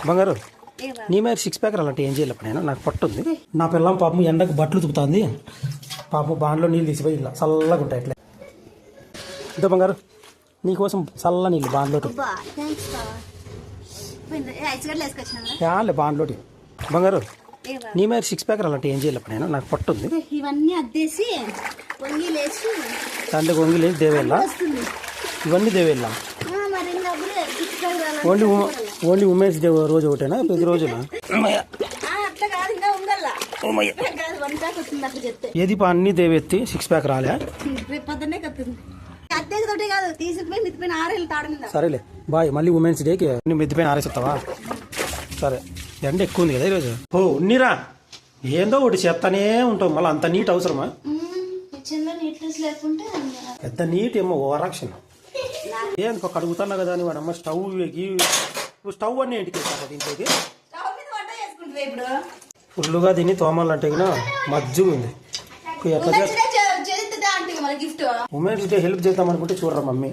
బంగారు నీ మీద 6 ప్యాక్ అలాంటి ఏం చేయాలి నేను నాకు పట్టుంది. నా పిల్లం పాపం ఎండకు బట్టలు తుకుతుంది. పాపం బాండ్లో నీళ్ళు తీసిపోయి ఇలా చల్లగా ఉంటాయి. అట్లా ఇంత బంగారు నీకోసం చల్ల నీళ్ళు బాండ్లోటి బాండ్లోటి. బంగారు నీ మీద 6 ప్యాక్ అలాంటి ఏం చేయాలి నేను నాకు పట్టుంది. ఇవన్నీ అద్దేసి వంగిలేసి దాంట్లో వంగిలేసి దేవేళ్ళ ఇవన్నీ దేవేళ్ళ ఓన్లీ ఉమెన్స్ డే రోజు ఒకటేనా ప్రతి రోజునా? ఏది పా అన్ని దేవెత్తి 6 ప్యాక్ రాలే. సరేలే బాయ్. మళ్ళీ ఉమెన్స్ డేకి నువ్వు మెద్దిపోయిన ఆరేసేస్తావా? సరే ఎండ ఎక్కువ ఉంది కదా ఈరోజు. ఓ ఉన్నీరా ఏందో ఒకటి చేస్తానే ఉంటావు. మళ్ళీ అంత నీట్ అవసరమా? పెద్ద నీట్ ఏమో ఓవరాక్షన్. ఏందుకో కడుగుతున్నా కదా అని వాడమ్మ స్టవ్ స్టవ్ అన్నీ ఇంటికి వెళ్తాను. దీంట్లోకి ఫుల్గా దీన్ని తోమాలంటే మజ్జు ఉంది. ఎట్లా ఉమెన్స్ డే హెల్ప్ చేద్దాం అనుకుంటే చూడరా మమ్మీ